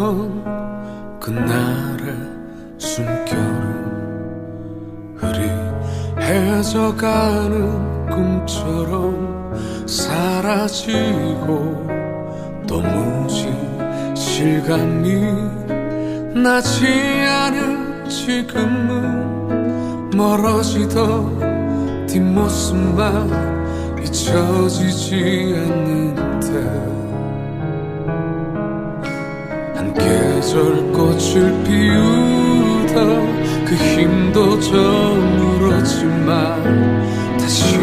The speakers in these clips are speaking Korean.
헤어졌던 그날의 숨결은 흐리해져가는 꿈처럼 사라지고 도무지 실감이 나지 않은 지금은 멀어지던 뒷모습만 잊혀지지 않는데 한 계절 꽃을 피우다 그 힘도 저물었지만 다시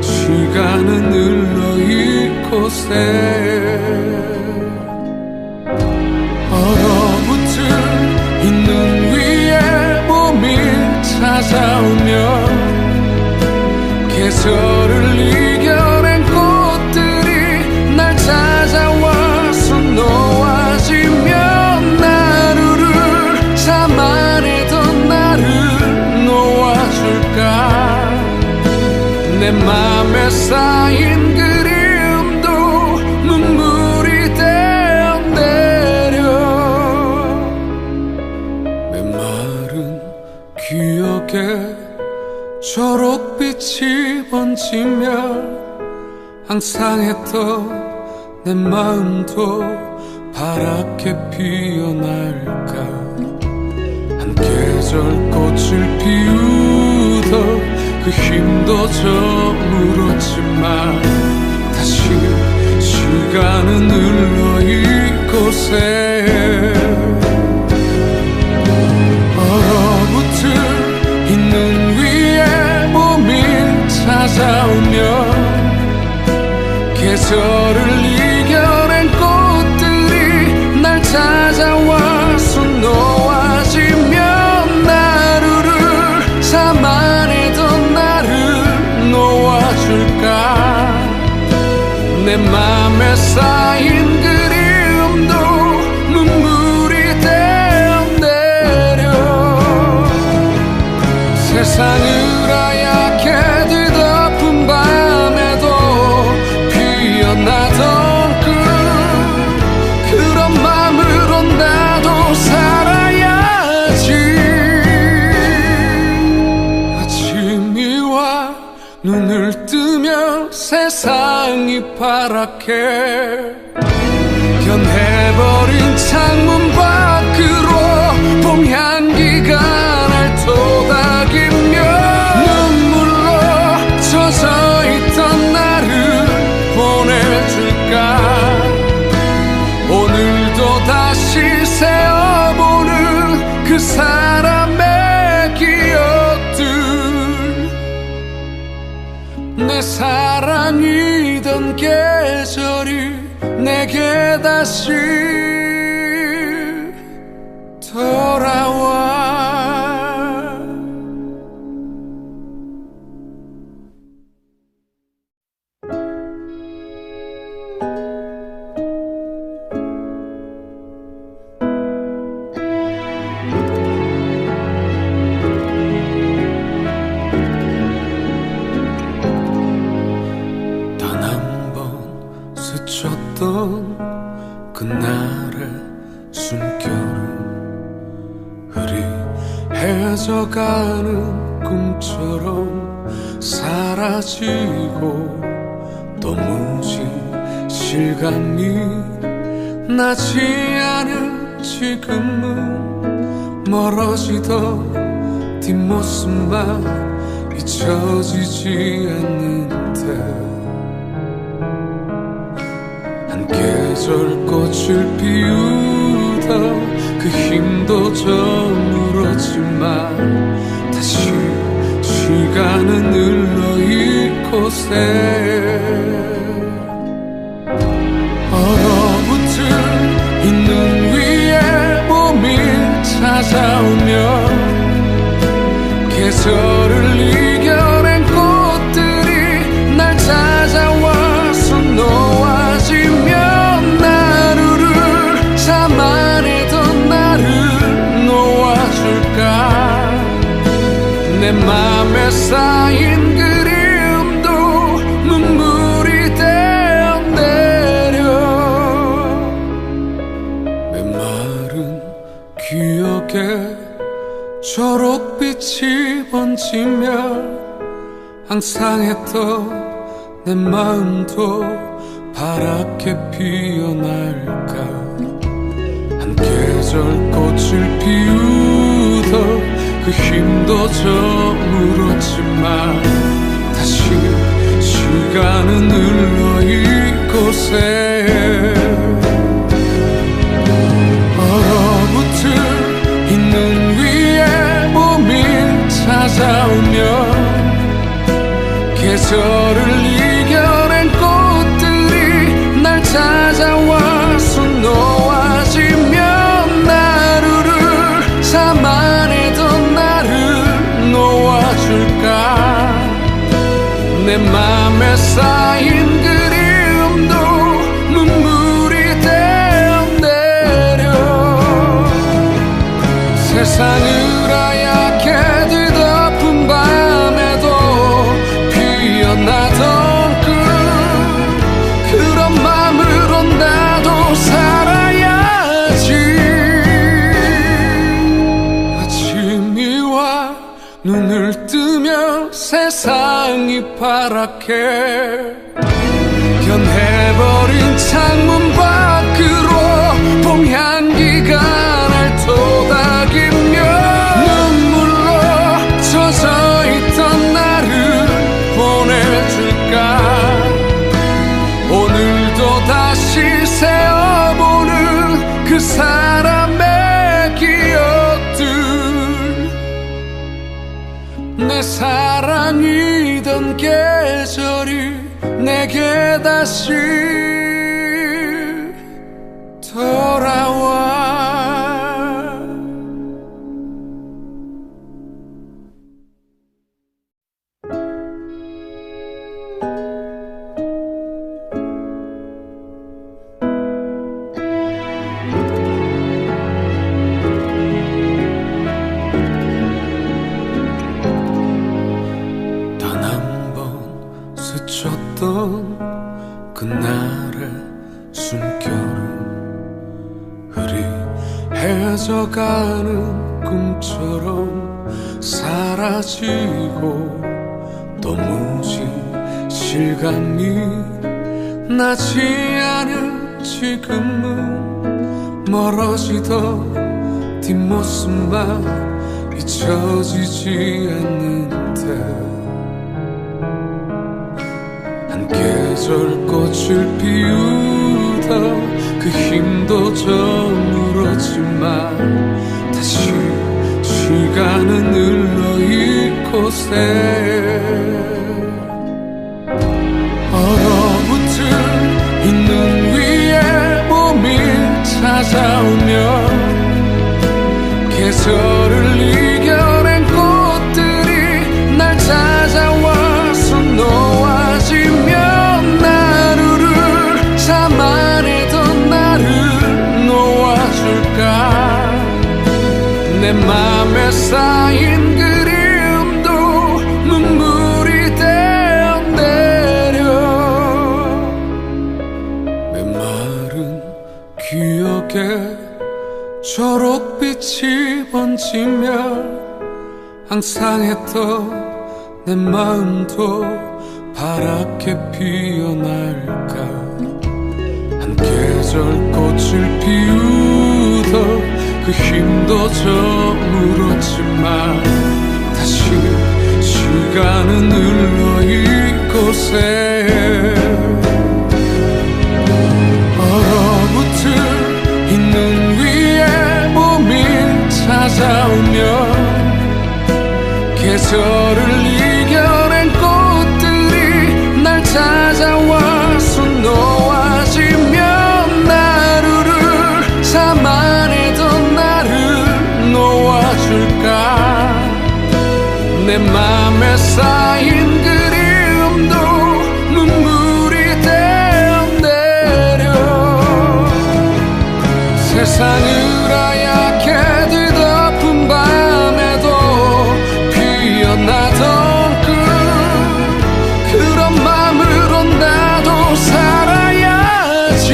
시간은 흘러 이곳에 얼어붙은 이 눈 위에 봄이 찾아오며 계절을 이겨낸 꽃들이 날 찾아와서 놓아지면 하루를 참아내던 나를 놓아줄까. 내 맘에 쌓인 그리움도 눈물이 되어 내려 메마른 기억에 초록빛이 번지며 항상 했던 내 마음도 파랗게 피어날까. 한 계절 꽃을 피우던 그 힘도 저물었지만 다시 시간은 흘러 이곳에 얼어붙은 이 눈 위에 봄이 찾아오며 계절을 이겨낸 꽃들이 날 찾아와서 놓아지면 하루를 참아내던 나를 놓아줄까. 내 맘에 쌓인 그리움도 눈물이 되어 내려 세상을 하얗게 뒤덮은 밤에도 피어나던 그런 맘으로 나도 살아야지. 아침이 와 눈을 뜨면 세상이 파랗게 변해버린 창문 밖으로 봄 향기가 날 토닥이며 눈물로 젖어있던 나를 보내줄까. 오늘도 다시 세어보는 그 사람의 기억들 내 사랑이던 계절이 내게 다시 돌아와. 단 한 번 스쳤던 그날의 숨결은 흐리해져가는 꿈처럼 사라지고 도무지 실감이 나지 않은 지금은 멀어지던 뒷모습만 잊혀지지 않는데 한 계절 꽃을 피우다 그 힘도 저물었지만 다시 시간은 흘러 이곳에 얼어붙은 이 눈 위에 봄이 찾아오며 계절을 이겨낸 꽃들이 날 찾아와서 놓아지면 하루를 참아내던 나를 놓아줄까. 내 맘에 쌓인 그리움도 눈물이 되어 내려 메마른 번지며 항상 했던 내 마음도 파랗게 피어날까. 한 계절 꽃을 피우던 그 힘도 저물었지만 다시 시간은 흘러 이곳에 얼어붙은 이 눈 위에 봄이 찾아오면 계절을 이겨낸 꽃들이 날 찾아와서 놓아지면 하루를 참아내던 나를 놓아줄까. 내 맘에 쌓인 그리움도 눈물이 되어내려 세상을 하얗게 뒤덮은 밤에도 피어나던 그런 맘으로 나도 살아야지. 아침이 와 눈을 뜨면 세상이 파랗게 변해버린 창문 밖으로 봄 향기가 날 토닥이며 눈물로 젖어있던 나를 보내줄까. 오늘도 다시 세어보는 그 사람의 기억들 내 사랑이던 계절이 내게 다시 돌아와. 스쳤던 그날의 숨결은 흐릿해져가는 꿈처럼 사라지고 도무지 실감이 나지 않은 지금은 멀어지던 뒷모습만 잊혀지지 않는 듯. 계절 꽃을 피우다 그 힘도 저물었지만 다시 시간은 흘러 이곳에 얼어붙은 이 눈 위에 봄이 찾아오면 계절을 이겨낸 꽃들이 날 찾아와서 놓아지면 하루를 참아내던 나를 놓아줄까. 내 맘에 쌓인 그리움도 눈물이 되어내려 메마른 기억에 초록빛이 번지며 항상 했던 내 마음도 파랗게 피어날까. 한 계절 꽃을 피우던 그 힘도 저물었지만 다시 시간은 흘러 이곳에 얼어붙은 이 눈 위에 봄이 찾아오면 계절을 이겨낸 꽃들이 날 찾아와서 놓아지면 하루를 참아내던 나를 놓아줄까. 내 맘에 쌓인 그리움도 눈물이 되어내려 세상을 하얗게 뒤덮은 밤에도 피어나던 그런 맘으로 나도 살아야지.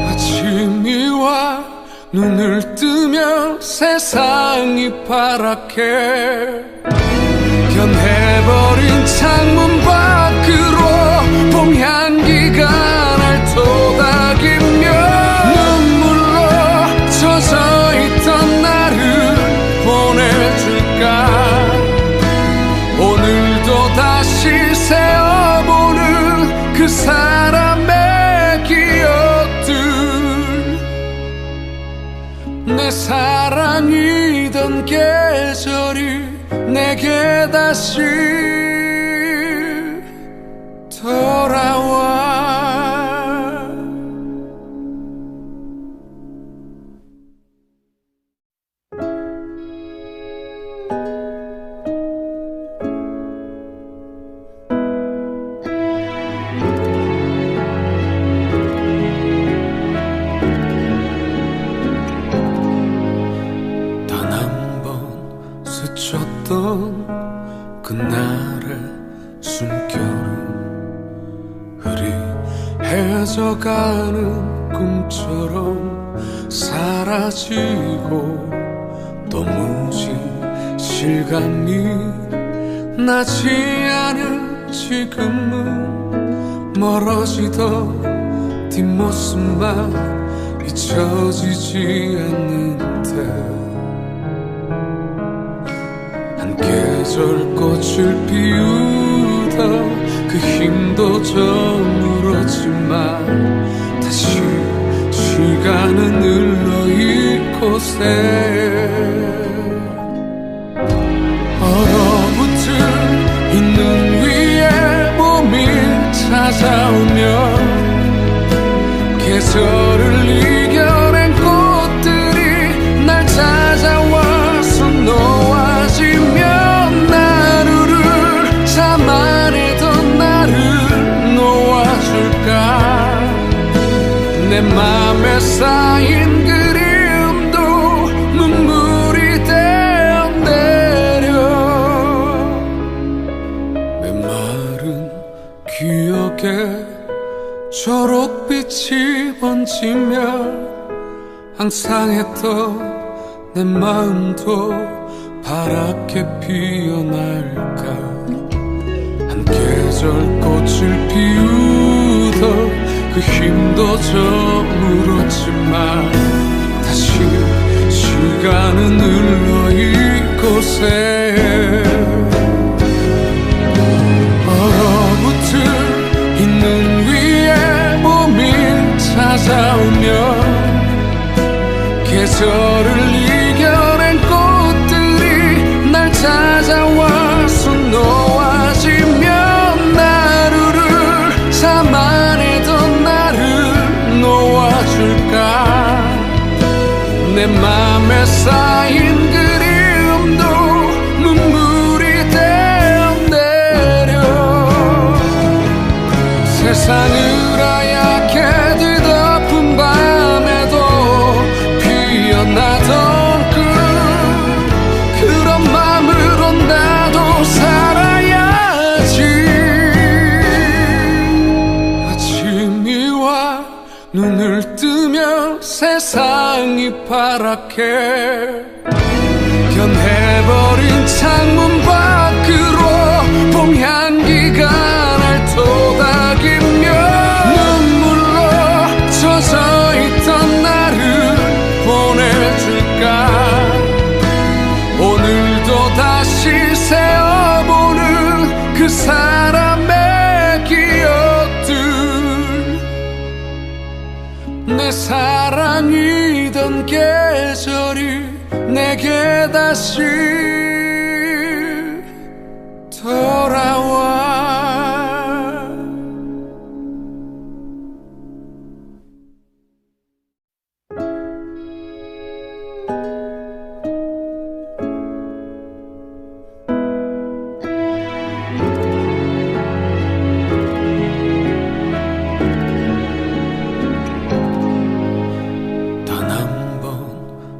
아침이 와 눈을 뜨면 세상이 세상이 파랗게 변해버린 창문 밖으로 봄 향기가 날 토닥이며 눈물로 젖어있던 나를 보내줄까. 오늘도 다시 세어보는 그 사람의 기억들, 내 사랑이던 계절이 내게 다시 돌아와. 스쳤던 그날의 숨결은 흐리해져가는 꿈처럼 사라지고 도무지 실감이 나지 않은 지금은 멀어지던 뒷모습만 잊혀지지 않는데 계절 꽃을 피우다 그 힘도 저물었지만 다시 시간은 흘러 이곳에 얼어붙은 이 눈 위에 봄이 찾아오며 계절을 이겨낸 꽃들이 날 찾아와서 놓아지며 내 맘에 쌓인 그리움도 눈물이 되어 내려 메마른 기억에 초록빛이 번지며 항상 했던 내 마음도 파랗게 피어날까. 한 계절 꽃을 피우던 그 힘도 저물었지만 다시 시간은 흘러 이곳에 얼어붙은 이 눈 위에 봄이 찾아오며 계절을 이겨낸 꽃들이 날 찾아와서 놓아지며 나루를 참아내던 놓아줄까. 내 맘에 쌓인 그리움도 눈물이 되어 내려 세상을 하얗게 뒤덮은 밤에도 피어나던 그런 마음으로 나도 살아야지. 아침이 와 눈을 뜨면 세상이 파랗게 변해버린 창문 밖으로 봄 향기가 날 토닥이며 눈물로 젖어있던 나를 보내줄까. 오늘도 다시 세어보는 그 사람의 기억들, 내 사랑이던 계절이 내게 다시 돌아와.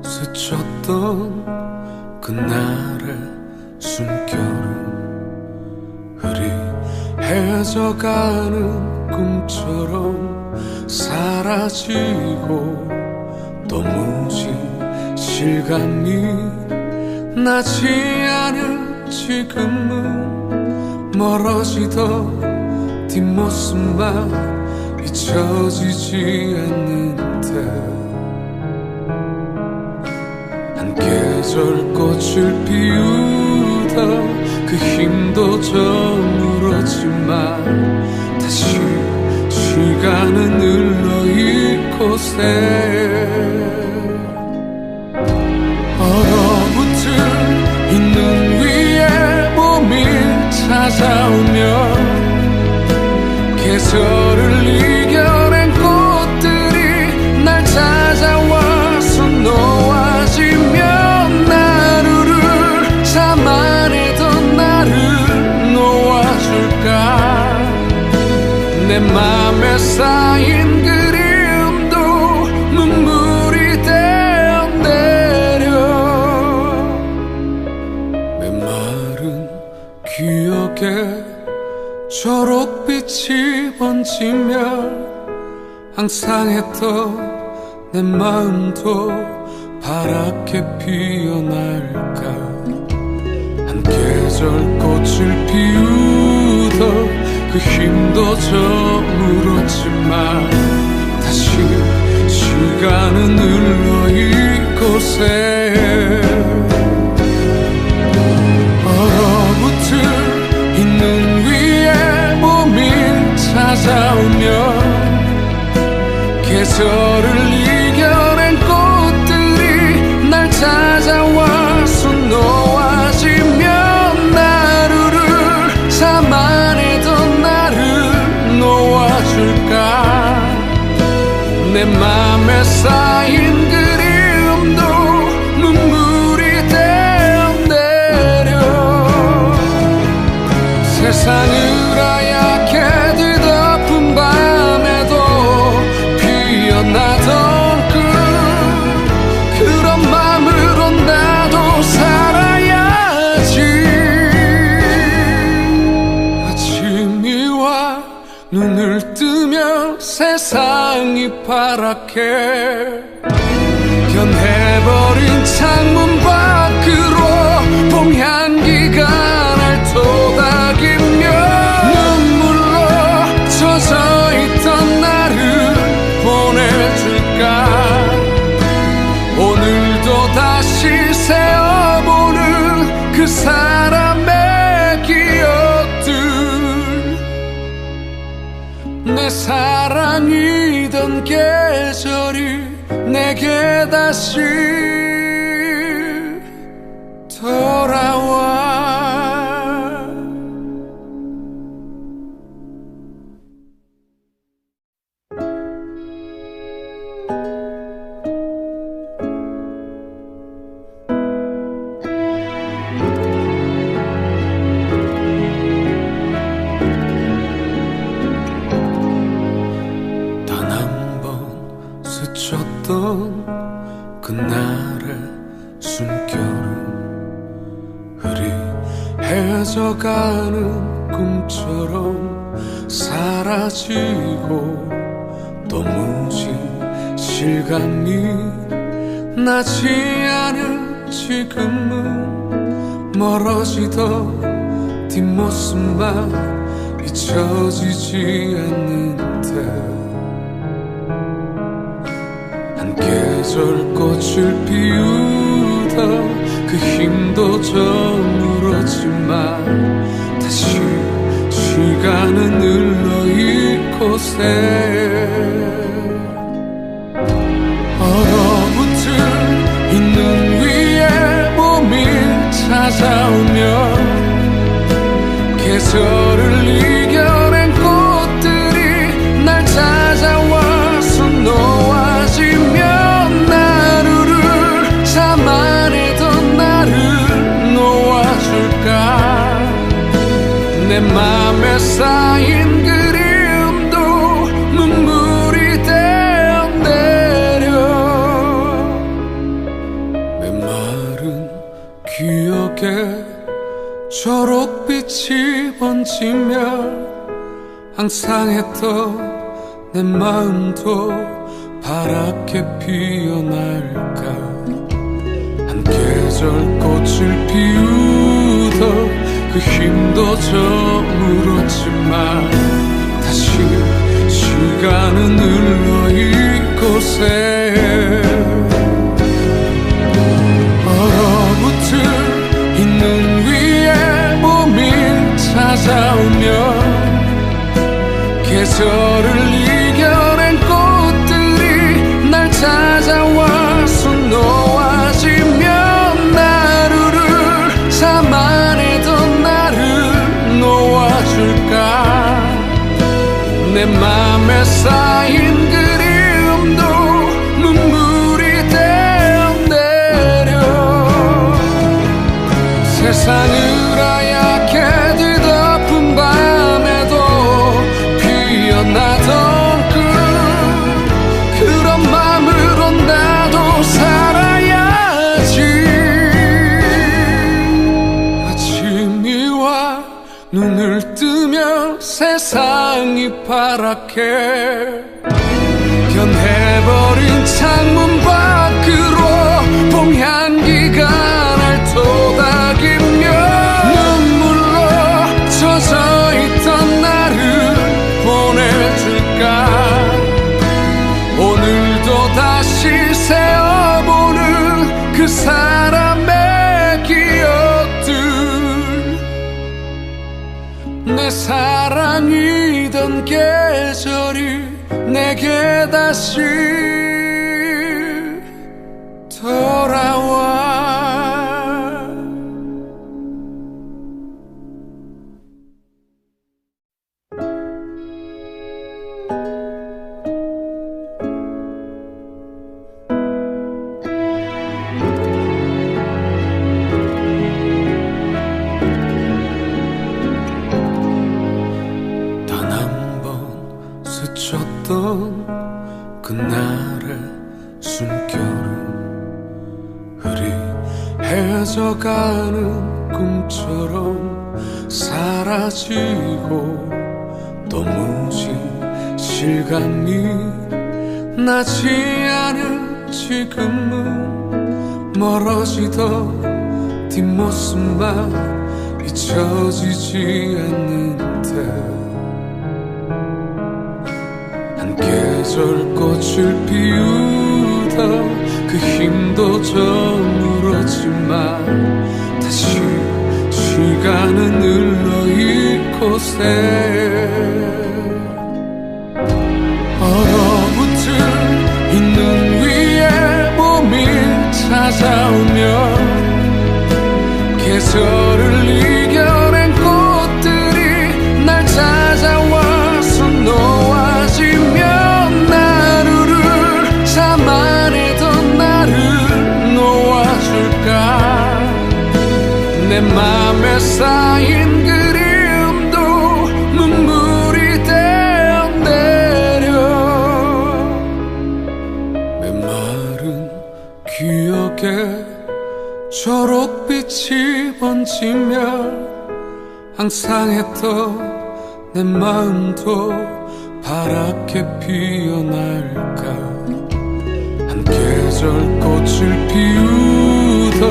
스쳤던 그날의 숨결은 흐리해져가는 꿈처럼 사라지고 도무지 실감이 나지 않은 지금은 멀어지던 뒷모습만 잊혀지지 않는데 한 계절 꽃을 피우다 그 힘도 저물었지만 다시 시간은 흘러 이곳에 얼어붙은 이 눈 위에 봄이 찾아오며 계절을 이겨낸 꽃들이 날 찾아와서 놓아지며 하루를 참아내던 나를 놓아줄까 내 맘에 쌓인 그리움도 눈물이 되어내려 메마른 기억에 초록빛이 번지며 항상 했던 내 마음도 파랗게 피어날까 한 계절 꽃을 피우던 그 힘도 저물었지만 다시 시간은 흘러 이곳에 얼어붙은 이 눈 위에 봄이 찾아오며 계절을 이겨낸 꽃들이 날 찾아와서 놓아지며 하루를 참아내던 나를 놓아줄까 내 맘에 쌓인 그리움도 눈물이 되어내려 세상을 하얗게 뒤덮은 밤에도 피어나던 그런 맘으로 나도 살아야지 아침이 와 눈을 뜨면 세상이 파랗게 변해버린 창문 밖으로 봄 향기가 날 토닥이며 눈물로 젖어있던 나를 보내줄까 오늘도 다시 세어보는 그 사람의 기억들 내 사랑이던 계절이 내게 다시 돌아와 스쳤던 그날의 숨결은 흐릿해져가는 꿈처럼 사라지고 도무지 실감이 나지 않은 지금은 멀어지던 뒷모습만 잊혀지지 않는데 한 계절 꽃을 피우다 그 힘도 저물었지만 다시 시간은 흘러 이곳에 얼어붙은 이 눈 위에 봄이 찾아오며 계절을 이겨낸 꽃들이 날 찾아와서 놓아지며 하루를 참아내던 나를 놓아줄까 내 맘에 쌓인 그리움도 눈물이 되어내려 메마른 기억에 초록빛이 번지며 항상 했던 내 마음도 파랗게 피어날까 한 한 계절 꽃을 피우던 그 힘도 저물었지만 다시 시간은 흘러 이곳에 얼어붙은 이 눈 위에 봄이 찾아오면 계절을 이겨낸 꽃들이 날 찾아와서 놓아지면 하루를 참아내던 나를 놓아줄까. 내 맘에 쌓인 그리움도 눈물이 되어 내려 세상을 하얗게 뒤덮은 밤에도 피어나던 그런 맘으로 나도 살아야지. 아침이 와 눈을 뜨면 세상이 파랗게 변해버린 창문 밖으로 봄 향기가 날 토닥이며 눈물로 젖어있던 나를 보내줄까. 오늘도 다시 세어보는 그 사람의 기억들 내 사랑이던 계절이 내게 다시 돌아와. 스쳤던 그날의 숨결은 흐릿해져가는 꿈처럼 사라지고 도무지 실감이 나지 않은 지금은 멀어지던 뒷모습만 잊혀지지 않는데 계절 꽃을 피우던 그 힘도 저물었지만 다시 시간은 흘러 이곳에 얼어붙은 이 눈 위에 봄이 찾아오면 계절을 이겨낸 꽃들이 날 찾아와서 놓아지면 하루를 참아내던 나를 놓아줄까. 내 맘에 쌓인 그리움도 눈물이 되어 내려 메마른 기억에 초록빛이 번지며 항상 했던 내 마음도 파랗게 피어날까. 한 계절 꽃을 피우던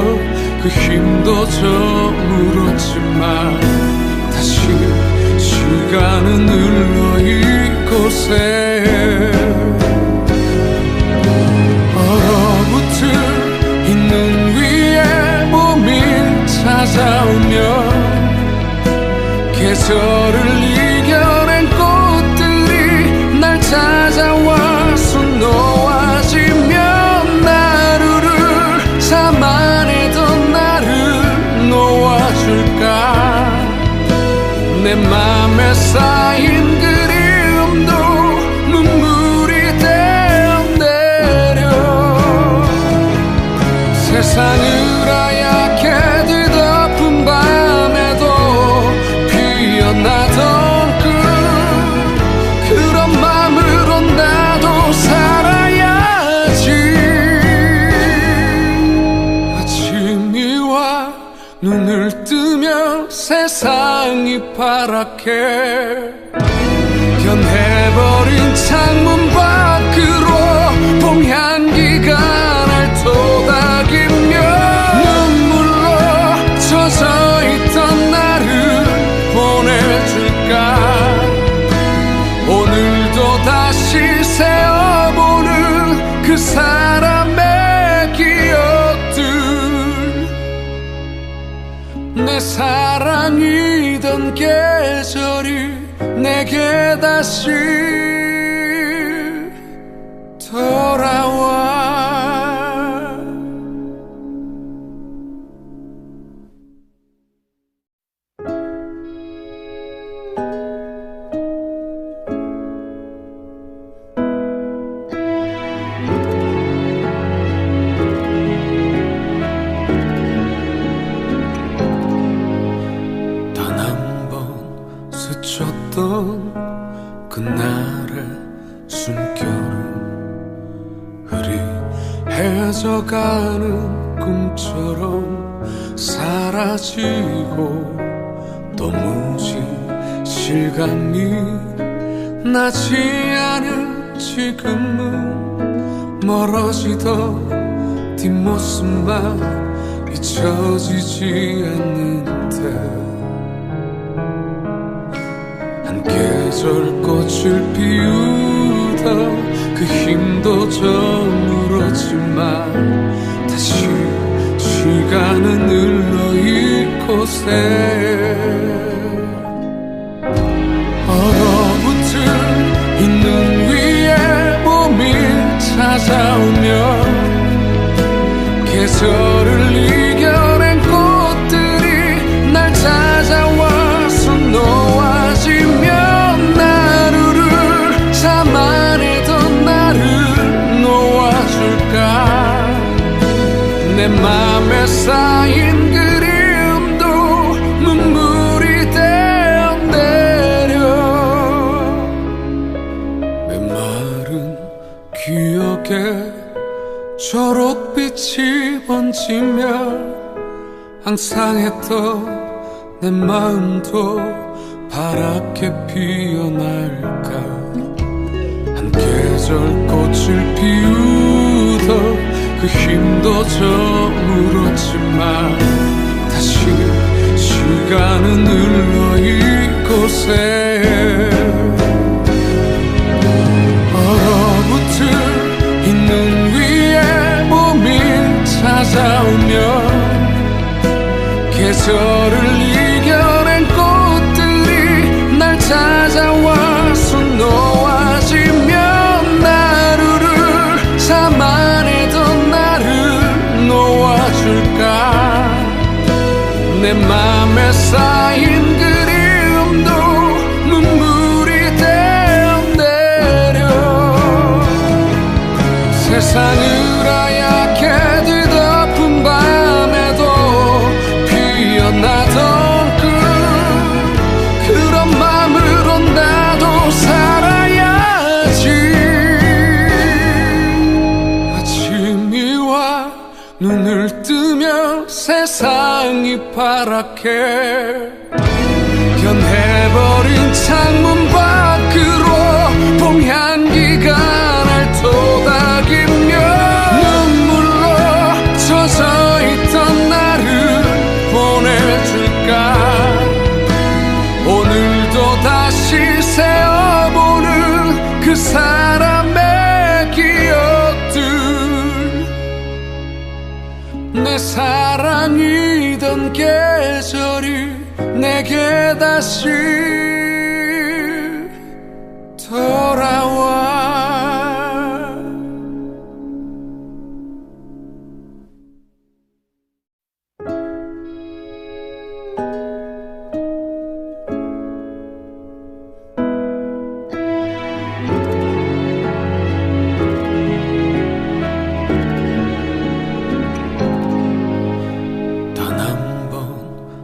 그 힘도 저물었지만 다시 시간은 흘러 이곳에 얼어붙은 이 눈 위에 봄이 찾아오면 계절을 이겨낸 꽃들이 날 찾아와서 놓아지면 하루를 참아내던 나를 놓아줄까. 내 맘에 쌓인 그리움도 눈물이 되어 내려 세상을 하얗게 뒤덮은 밤에도 피어나던 그런 맘으로 나도 살아야지. 아침이 와 눈을 뜨면 세상이 파랗게 변해버린 창문 밖으로 봄 향기가 날 토닥이며 세어보는 그 사람의 기억들, 내 사랑이던 계절이 내게 다시 돌아와. 스쳤던 그날의 숨결은 흐릿해져가는 꿈처럼 사라지고, 도무지 실감이 나지 않은 지금은 멀어지던 뒷모습만 잊혀지지 않는데, 계절 꽃을 피우다 그 힘도 저물었지만 다시 시간은 흘러 이곳에 얼어붙은 이 눈 위에 봄이 찾아오면 계절을 이겨낸 꽃들이 날 찾아와서 놓아지면 하루를 참아내던 나를 놓아줄까. 내 맘에 쌓인 그리움도 눈물이 되어 내려 메마른 기억에 초록빛이 번지며 항상 했던 내 마음도 파랗게 피어날까. 한 계절 꽃을 피우던 그 힘도 저물었지만 다시 시간은 흘러 이곳에 얼어붙은 이 눈 위에 봄이 찾아오면 계절을 이겨낸 꽃들이 날 찾아와서 놓아지면 하루를 참아내던 나를 놓아줄까. 내 맘에 쌓인 그리움도 눈물이 되어 내려 세상을 하얗게 뒤덮은 밤에도 피어나던 그런 맘으로 나도 살아야지. 아침이 와 눈을 뜨면 세상이 파랗게 변해버린 창문 밖으로 봄 향기가 날 토닥이며 눈물로 젖어있던 나를 보내줄까. 오늘도 다시 세어보는 그 사람의 기억들, 내 사랑이던 계절이 내게 다시 돌아와.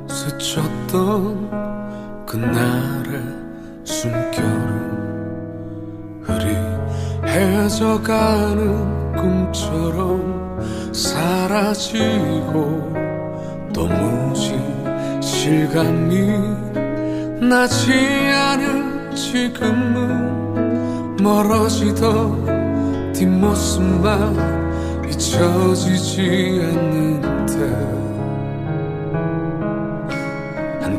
스쳤던 그날의 숨결은 흐릿해져가는 꿈처럼 사라지고, 도무지 실감이 나지 않은 지금은 멀어지던 뒷모습만 잊혀지지 않는데,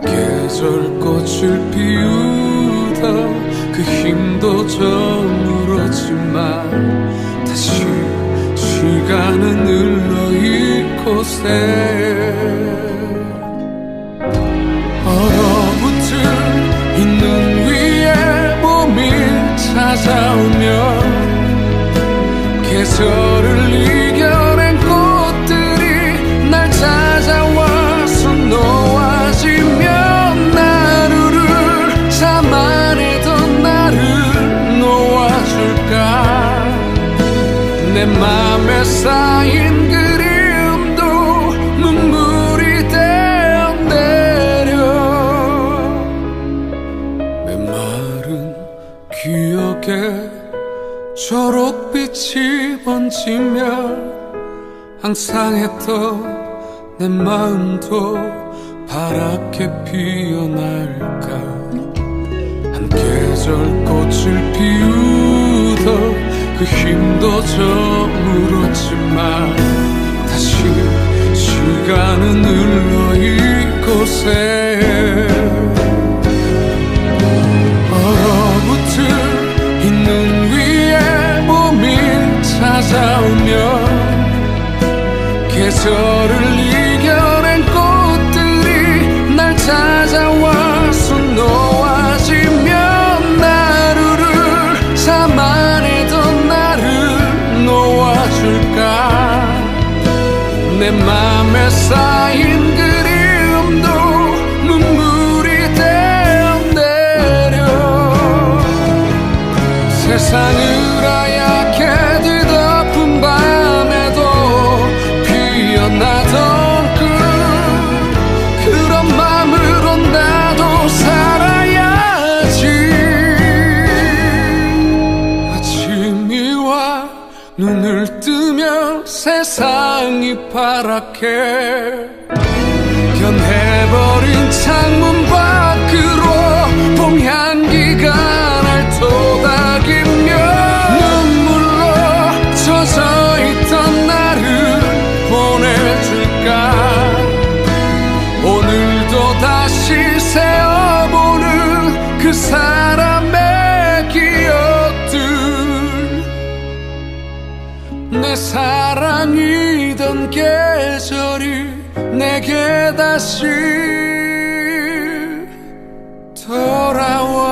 계절 꽃을 피우다 그 힘도 저물었지만 물었지만 다시 시간은 흘러 이곳에 얼어붙은 이 눈 위에 봄이 찾아오면 계절을 이겨낸 꽃들이 날 찾아와서 놓아지면 하루를 참아내던 나를 놓아줄까 내 맘에 쌓인 그리움도 눈물이 되어 내려 메마른 기억에 초록빛이 번지며 항상 했던 내 마음도 파랗게 피어날까 한 계절 꽃을 피우던 그 힘도 저물었지만 다시 시간은 흘러 이곳에 얼어붙은 이 눈 위에 봄이 찾아오면 계절을 이겨낸 꽃들이 날 찾아와서 놓아지면 하루를 참아내던 나를 놓아줄까 내 맘에 쌓인 그리움도 눈물이 되어 내려 세상을 하얗게 뒤덮은 밤에도 피어나던 그런 맘으로 나도 살아야지 아침이 와 눈을 뜨면 세상이 파랗게 변해버린 창문 밖으로 봄 향기가 날 토닥이며 눈물로 젖어있던 나를 보내줄까 오늘도 다시 세어보는 그 사람의 기억들 내 사랑이던 계절이 내게 다시 돌아와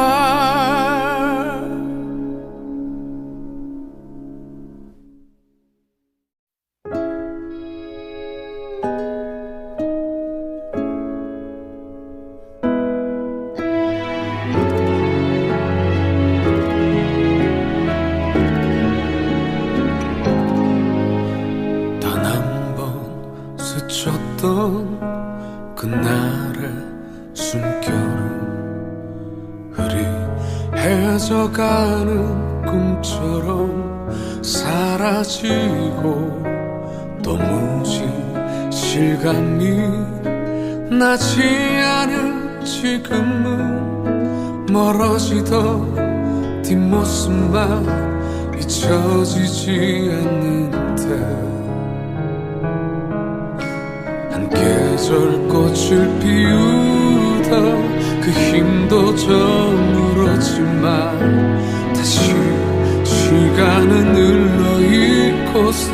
스쳤던 그날의 숨결은 흐릿해져가는 꿈처럼 사라지고 도무지 실감이 나지 않은 지금은 멀어지던 뒷모습만 잊혀지지 않는데 계절 꽃을 피우던 그 힘도 저물었지만 다시 시간은 흘러 이곳에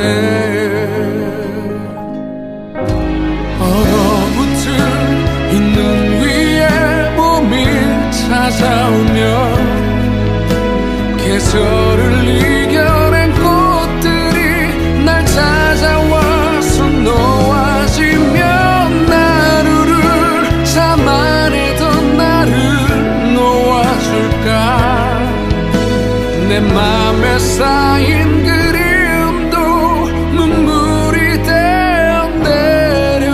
얼어붙은 이 눈 위에 봄이 찾아오면 계절을 이겨낸 꽃들이 날 찾아와서 놓아지면 하루를 참아내던 나를 놓아줄까 내 맘에 쌓인 그리움도 눈물이 되어 내려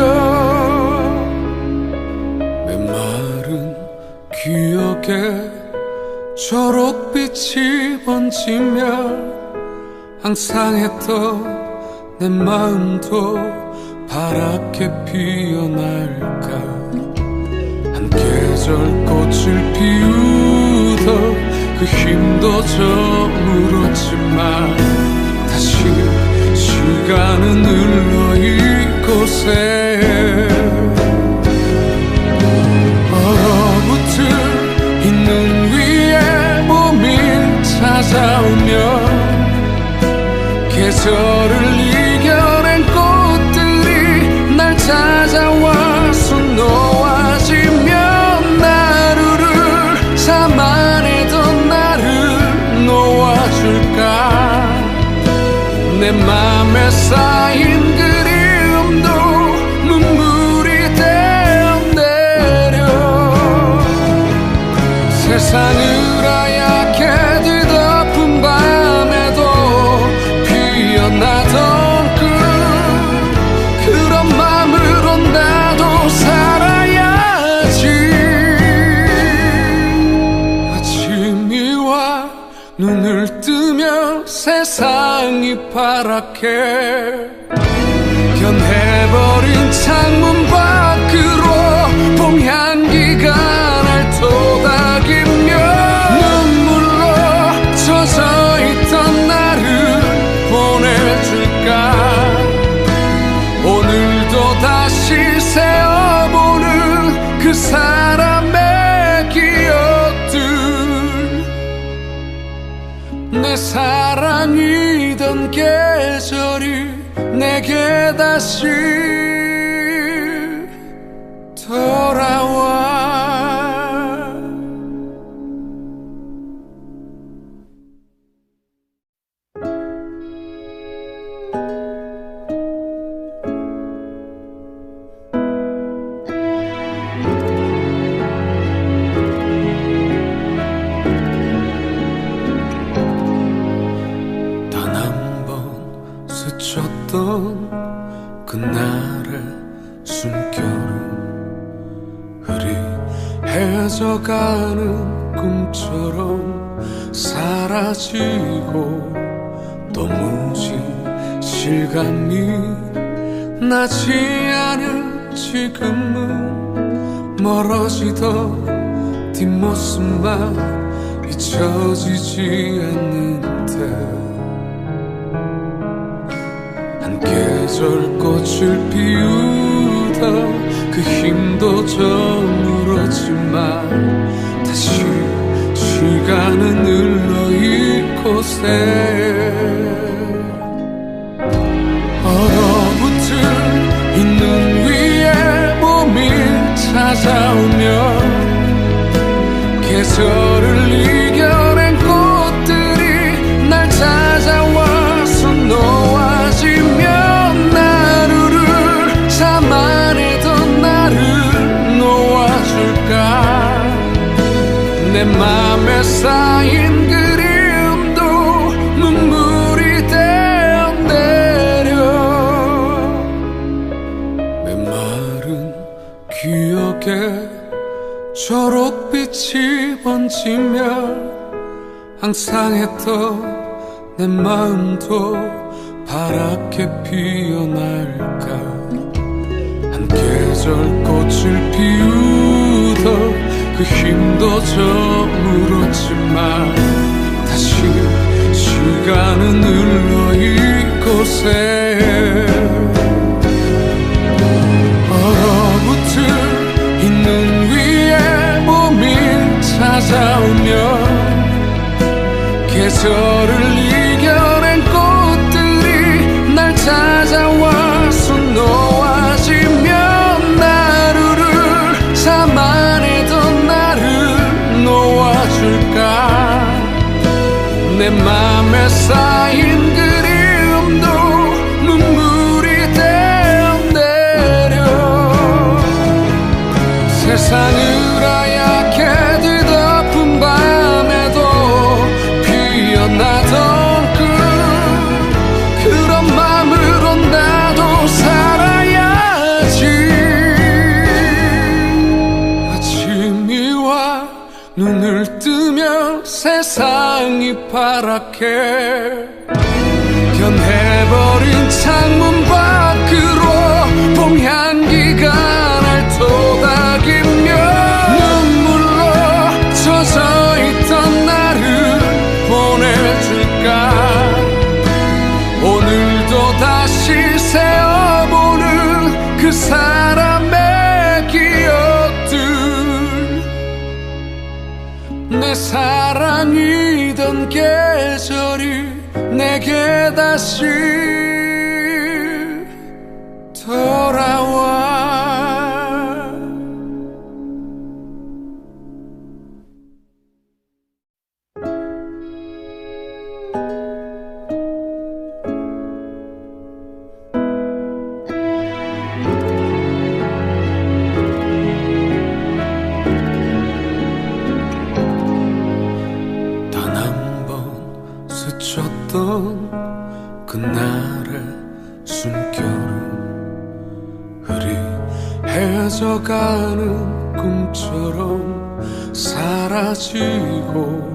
메마른 기억에 초록빛이 번지며 항상 했던 내 마음도 파랗게 피어날까 한 계절 꽃을 피우던 그 힘도 저물었지만 다시 시간은 흘러 이곳에 얼어붙은 이 눈 위에 봄이 찾아 찾아오면 계절을 이겨낸 꽃들이 날 찾아와서 놓아지면 하루를 자만했던 나를 놓아줄까. 내 맘에 쌓인 그리움도 눈물이 되어 내려 세상을 하얗게 뒤덮은 밤에도 피어나던 그런 맘으로 나도 살아야지. 아침이 와 눈을 뜨면 세상이 파랗게 변해버린 창문 밖으로 봄 향기가 날 토닥이며 눈물로 젖어있던 나를 보내줄까. 오늘도 다시 세어보는 그 사람의 기억들. 내 사랑이던 계절이 내게 다시 돌아와. 스쳤던 그날의 숨결은 흐릿해져가는 꿈처럼 사라지고 도무지 실감이 나지 않은 지금은 멀어지던 뒷모습만 잊혀지지 않는데 계절 꽃을 피우다 그 힘도 저물었지만 다시 시간은 흘러 이곳에 얼어붙은 이 눈 위에 봄이 찾아오면 계절을 이겨낸 꽃들이 날 찾아와서 놓아지면 하루를 자만했던 나를 놓아줄까. 내 맘에 쌓인 그리움도 눈물이 되어 내려 메마른 기억에 초록빛이 번지며 항상 했던 내 마음도 파랗게 피어날까. 한 계절 꽃을 피우던 그 힘도 저물었지만 다시 시간은 흘러 이곳에 얼어붙은 이 눈 위에 봄이 찾아오면 계절을 이겨낸 꽃들이 날 찾아와서 놓아지면 하루를 자만했던 나를 놓아줄까. 내 맘에 쌓인 그리움도 눈물이 되어 내려 세상을 하얗게 뒤덮은 밤에도 피어나던 그런 맘으로 나도 살아야지. 아침이 와 눈을 뜨면 세상이 파랗게 변해버린 창문 밖으로 봄 향기가 날 토닥이며 눈물로 젖어있던 나를 보내줄까. 오늘도 다시 세어보는 그 사람의 기억들. 내 사랑이던 게 내게 다시 돌아와. 스쳤던 그날의 숨결은 흐리해져가는 꿈처럼 사라지고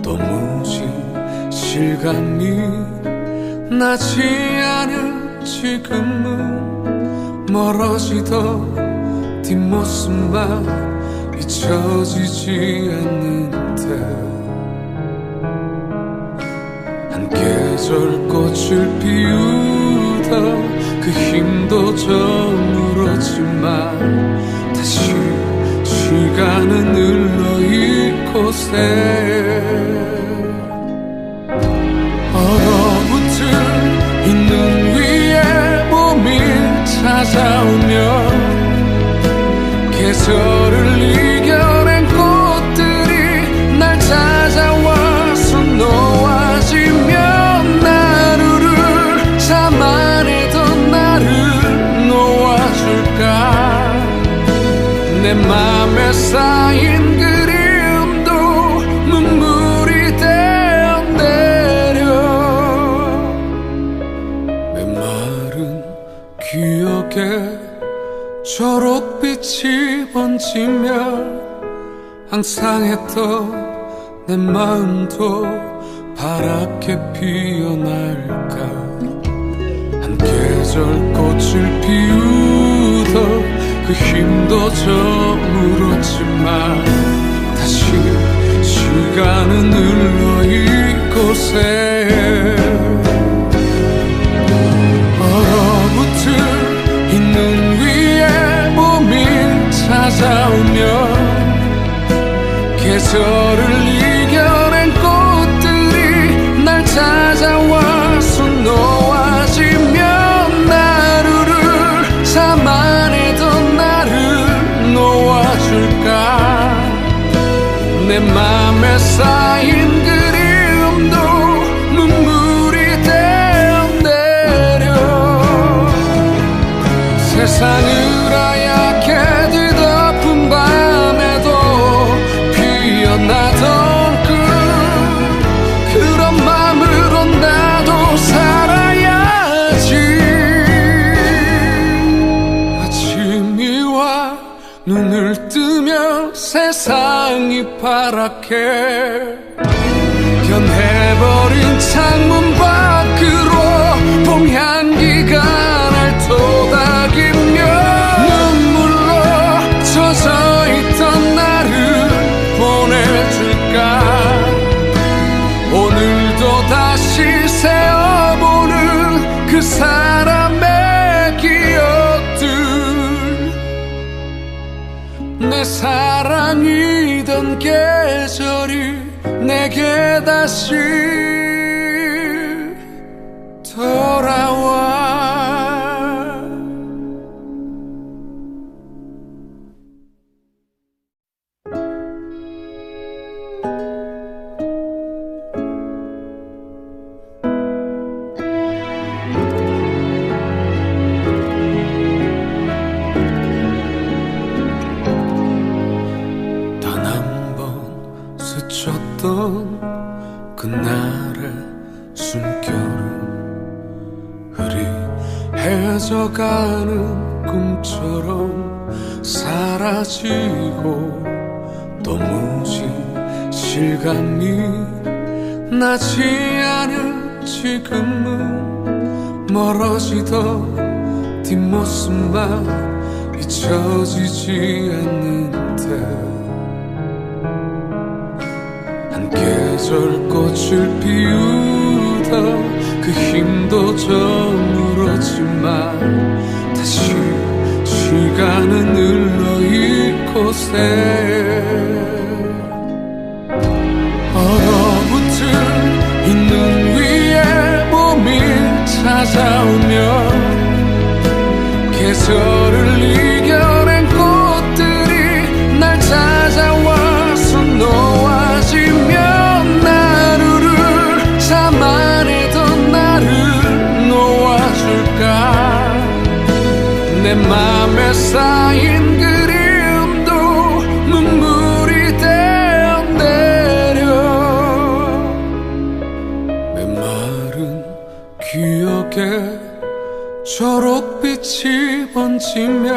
도무지 실감이 나지 않은 지금은 멀어지던 뒷모습만 잊혀지지 않는데 계절 꽃을 피우다 그 힘도 저물었지만 다시 시간은 흘러 이곳에 얼어붙은 이 눈 위에 봄이 찾아오면 계절을 이겨낸 꽃들이 날 찾아와서 놓아지며 내 맘에 쌓인 그리움도 눈물이 되어 내려 메마른 기억에 초록빛이 번지며 항상 했던 내 마음도 파랗게 피어날까. 한 계절 꽃을 피우던 그 힘도 저물었지만 다시 시간은 흘러 이곳에 얼어붙은 이 눈 위에 봄이 찾아오면 계절을 이겨낸 꽃들이 날 찾아와서 놓아지며 나루를 참아내던 놓아줄까. 내 맘에 쌓인 그리움도 눈물이 되어 내려 세상을 하얗게 뒤덮은 밤에도 피어나던 그런 맘으로 나도 살아야지. 아침이 와 눈을 뜨면 세상이 파랗게 변해버린 창문 밖으로 봄 향기가 날 토닥이며 눈물로 젖어있던 나를 보내줄까. 오늘도 다시 세어보는 그 사람의 기억들 내 사랑이던 계절이 내게 다시 돌아와. 스쳤던 그날의 숨결은 흐리해져가는 꿈처럼 사라지고 도무지 실감이 나지 않은 지금은 멀어지던 뒷모습만 잊혀지지 않는데 계절 꽃을 피우다 그 힘도 저물었지만 다시 시간은 흘러 이곳에 얼어붙은 이 눈 위에 내 맘에 쌓인 그리움도 눈물이 되어 내려 메마른 기억에 초록빛이 번지며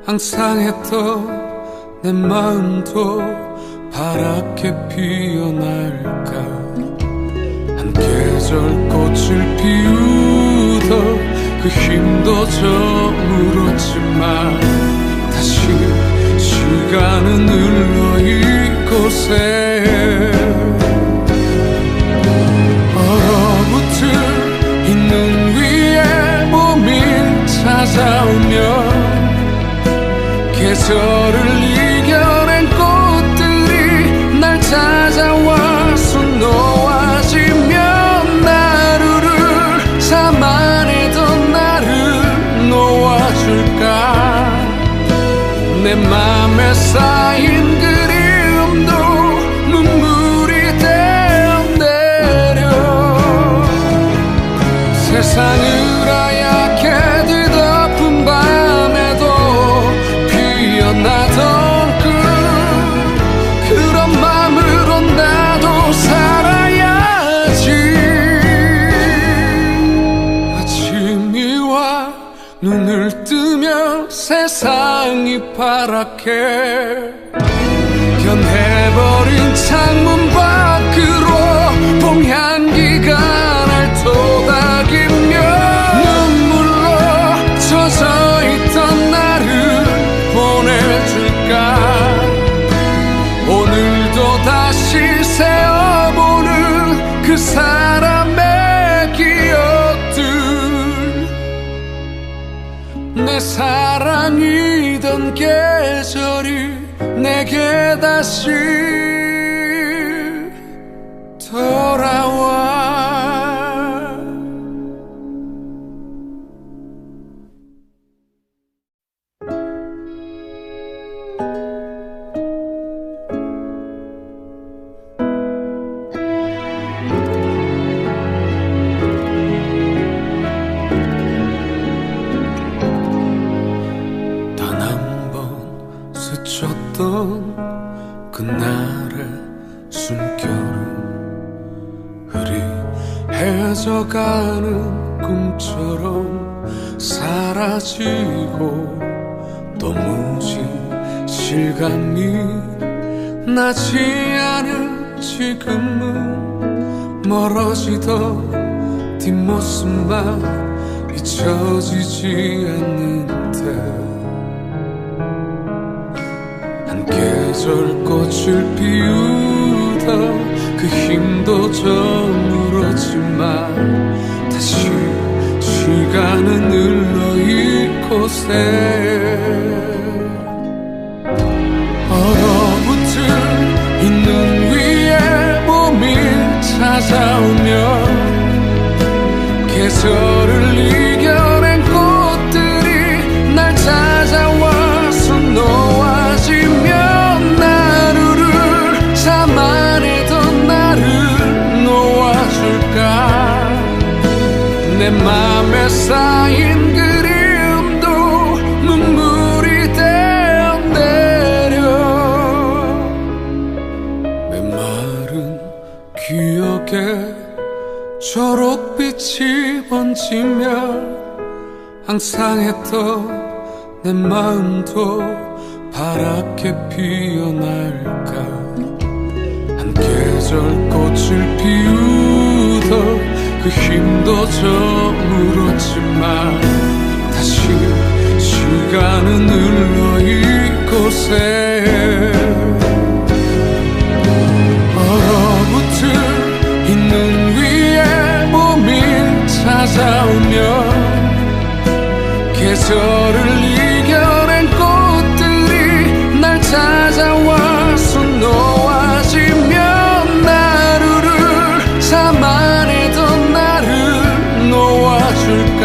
항상 했던 내 마음도 파랗게 피어날까 한 계절 꽃을 피우던 그 힘도 저물었지만 다시 시간은 흘러 이곳에 얼어붙은 이 눈 위에 봄이 찾아오면 계절을 이겨낸 꽃들이 날 찾아와서 놓아지면 하루를 참아내던 나를 놓아줄까 내 맘에 쌓인 그리움도 눈물이 되어 내려 세상을 하얗게 뒤덮은 밤에도 피어나던 그런 맘으로 나도 살아야지 아침이 와 눈을 뜨면 세상이 파랗게 변해버린 창문 밖으로 봄 향기가 날 토닥이며 눈물로 젖어있던 나를 보내줄까 오늘도 다시 세어보는 그 사람의 기억들 내 사랑이던 계절이 내게 다시 돌아와 스쳤던 그날의 숨결은 흐리해져가는 꿈처럼 사라지고 도무지 실감이 나지 않은 지금은 멀어지던 뒷모습만 잊혀지지 않는데 계절 꽃을 피우다 그 힘도 저물었지만 다시 시간은 흘러 이곳에 얼어붙은 이 눈 위에 봄이 찾아오면 계절을 이겨낸 꽃들이 날 찾아와서 놓아지면 하루를 참아내던 나를 놓아줄까 내 맘에 쌓인 그리움도 눈물이 되어 내려 메마른 기억에 초록빛이 번지며 항상 했던 내 마음도 파랗게 피어날까 한 계절 꽃을 피우던 그 힘도 저물었지만 다시 시간은 흘러 이곳에 얼어붙은 이 눈 위에 봄이 찾아오면 계절을 이겨낸 꽃들이 날 찾아와서 놓아지면 하루를 참아내던 나를 놓아줄까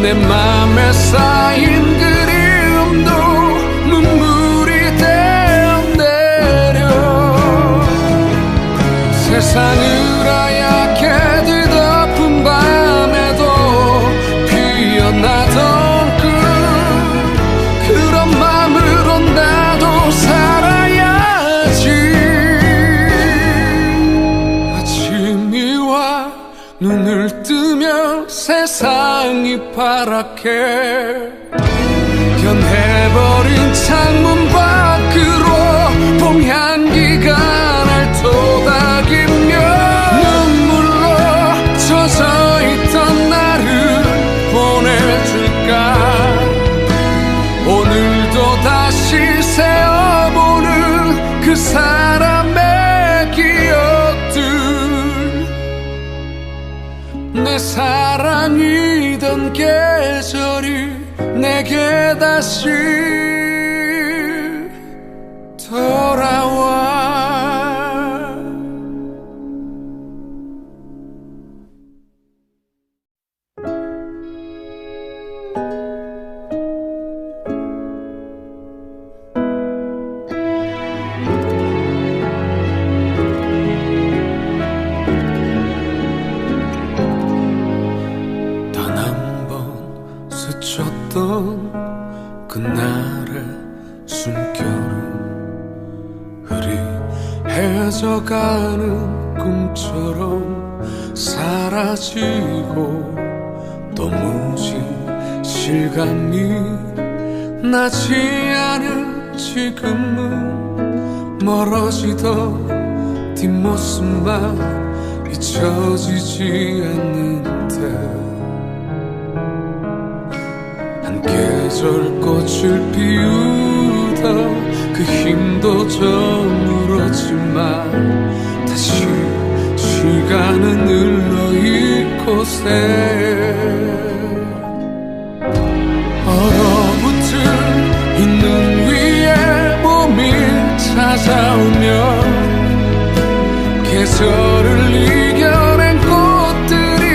내 맘에 쌓인 그리움도 눈물이 되어 내려 세상을 하얗게 뒤덮은 밤에도 피어나 눈을 뜨면 세상이 파랗게 변해버린 창문 밖으로 봄 향기가 날 토닥이며 눈물로 젖어있던 나를 보내줄까. 오늘도 다시 세어보는 그 사람의 기억들, 내 사랑이던 계절이 내게 다시 돌아와. 스쳤던 그날의 숨결은 흐리해져가는 꿈처럼 사라지고 도무지 실감이 나지 않은 지금은 멀어지던 뒷모습만 잊혀지지 않는데 계절 꽃을 피우다 그 힘도 저물었지만 다시 시간은 흘러 이곳에 얼어붙은 이 눈 위에 봄이 찾아오면 계절을 이겨낸 꽃들이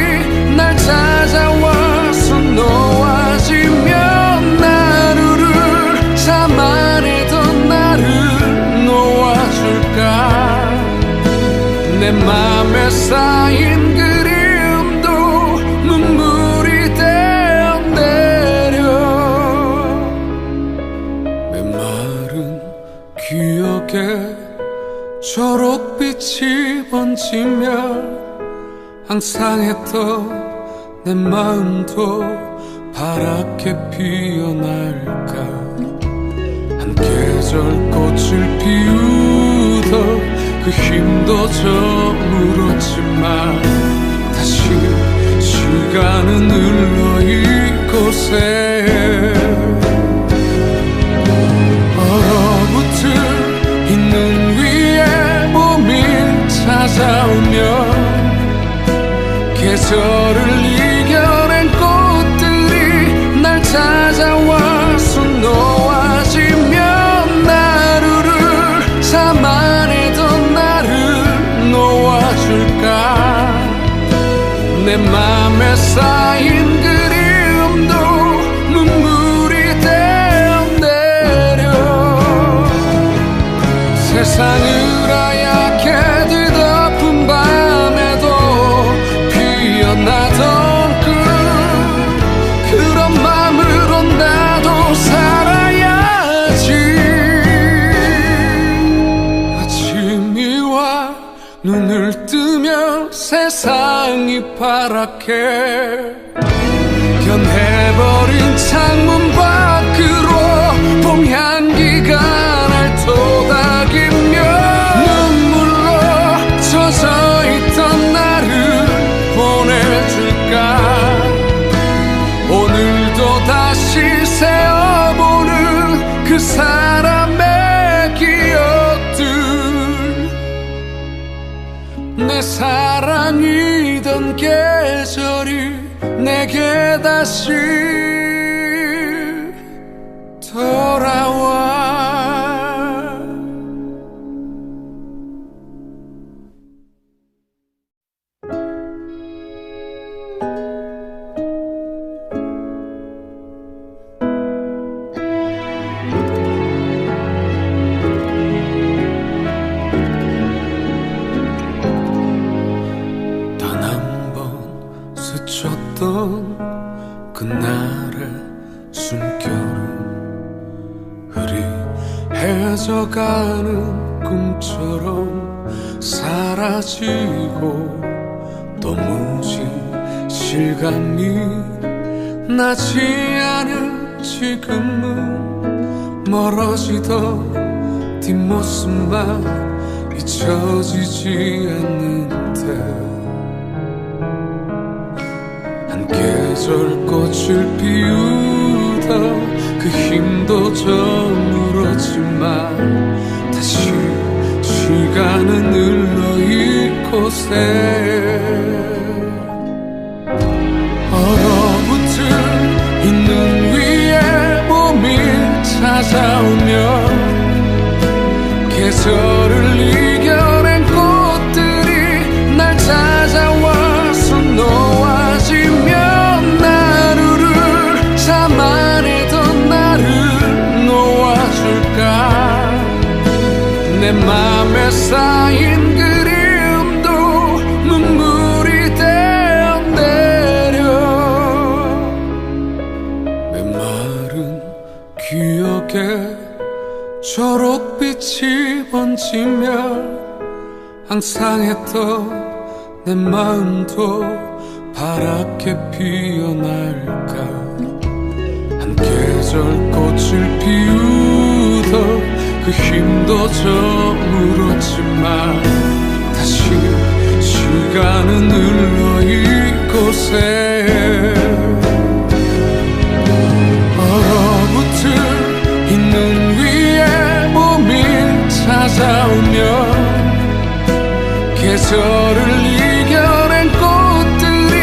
날 찾아와서 놓아지며 내 맘에 쌓인 그리움도 눈물이 되어 내려 메마른 기억에 초록빛이 번지며 항상 했던 내 마음도 파랗게 피어날까. 한 계절 꽃을 피우던 그 힘도 저물었지만 다시 시간은 흘러 이곳에 얼어붙은 이 눈 위에 봄이 찾아오면 계절을 이겨낸 꽃들이 날 찾아와서 놓아지며 나루를 참아내던 놓아줄까. 내 맘에 쌓인 그리움도 눈물이 되어 내려 세상을 하얗게 뒤덮은 밤에도 피어나던 그런 맘으로 나도 살아야지. 아침이 와 눈을 뜨면 세상이 파랗게 변해버린 창문 밖으로 봄 향기가 날 토닥이며 눈물로 젖어있던 나를 보내줄까. 오늘도 다시 세어보는 그 사람의 기억들, 내 사랑이던 계절이 내게 다시 돌아와. 스쳤던 그날의 숨결은 흐리해져가는 꿈처럼 사라지고 도무지 실감이 나지 않은 지금은 멀어지던 뒷모습만 잊혀지지 않는데 한 계절 꽃을 피우다 그 힘도 저물었지만 다시 시간은 흘러 이곳에 얼어붙은 이 눈 위에 봄이 찾아오면 계절을 이겨낸 꽃들이 날 찾아와서 놓아지면 하루를 자만했던 나를 놓아줄까 내 맘에 쌓인 그리움도 눈물이 되어내려 메마른 기억에 초록빛이 번지며 항상 했던 내 마음도 파랗게 피어날까 한 계절 꽃을 피우던 그 힘도 저물었지만 다시 시간은 흘러 이곳에 얼어붙은 이 눈 위에 봄이 찾아오면 계절을 이겨낸 꽃들이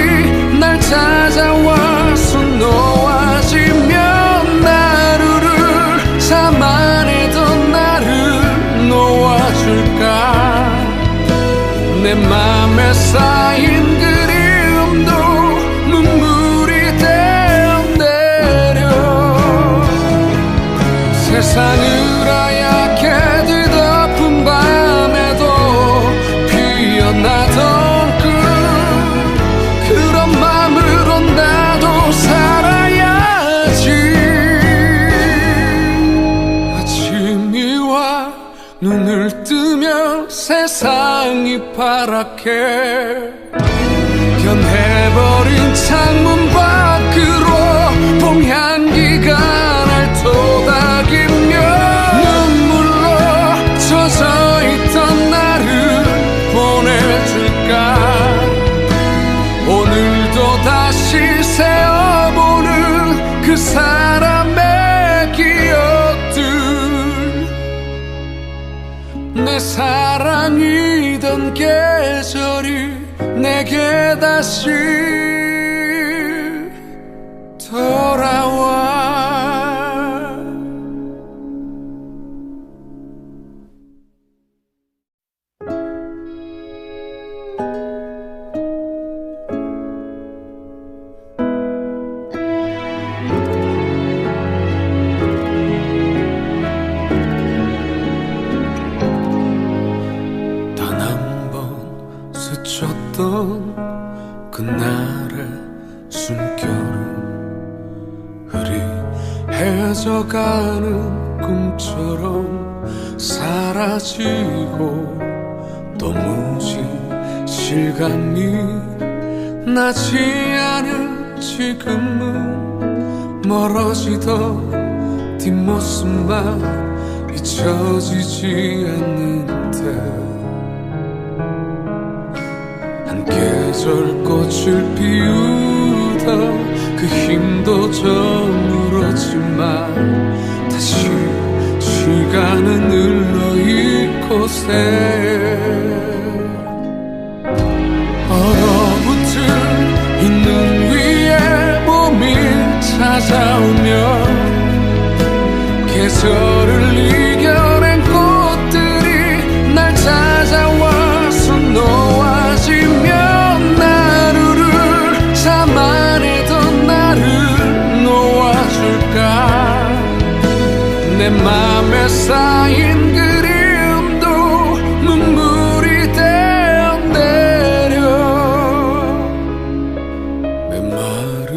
날 찾아와서 놓아지면 하루를 자만했던 나를 놓아줄까 내 맘에 쌓인 그리움도 눈물이 되어내려 세상을 하얗게 뒤덮은 밤에도 피어나던 그런 맘으로 나도 살아야지 아침이 와 눈을 뜨면 세상이 파랗게 변해버린 창문 밖으로 봄 향기가 날 토닥이며 눈물로 젖어있던 나를 보내줄까 오늘도 다시 세어보는 그 사람의 기억들 내 사랑이던 계절이 내게 다시 돌아와 스쳤던 그날의 숨결은 흐릿해져가는 꿈처럼 사라지고 도무지 실감이 나지 않은 지금은 멀어지던 뒷모습만 잊혀지지 않는데 한 계절 꽃을 피우다 그 힘도 저물었지만 다시 시간은 흘러 이곳에 얼어붙은 이 눈 위에 봄이 찾아오면 계절을 이겨낸 꽃들이 날 찾아와서 놓아지면 하루를 자만했던 나를 놓아줄까 내 맘에 쌓인 그리움도 눈물이 되어내려 메마른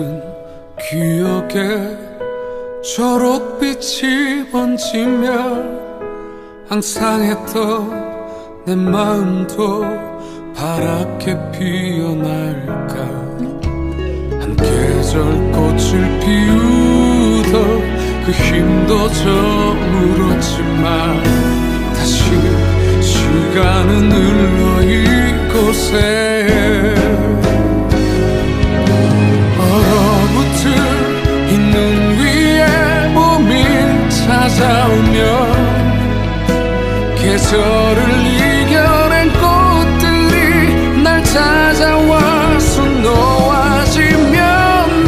기억에 초록빛이 번지며 항상 했던 내 마음도 파랗게 피어날까. 한 계절 꽃을 피우던 그 힘도 저물었지만 다시 시간은 흘러 이곳에 얼어붙은 이 눈 위에 봄이 찾아오면 계절을 이겨낸 꽃들이 날 찾아와서 놓아지면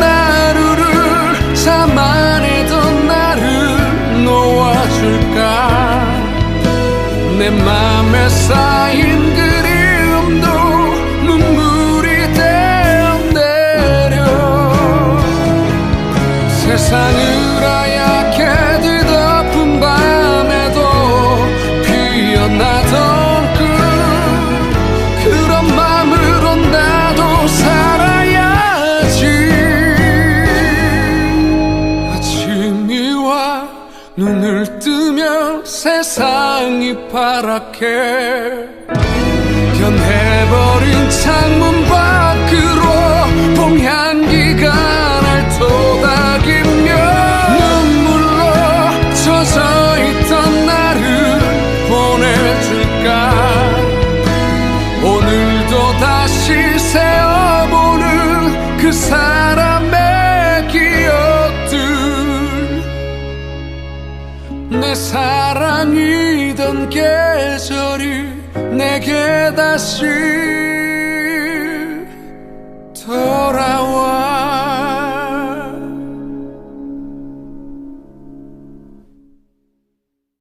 하루를 참아내던 나를 놓아줄까. 내 맘에 쌓인 그리움도 눈물이 되어 내려 세상을 하얗게 뒤덮은 밤에도 피어나던 그런 맘으로 나도 살아야지. 아침이 와 눈을 뜨면 세상이 파랗게 변해버린 창문 밖으로 봄 향기가 날 토닥이며 눈물로 젖어있던 나를 보내줄까. 오늘도 다시 세어보는 그 사람의 기억들. 내 사랑이던 계절이 내게 다시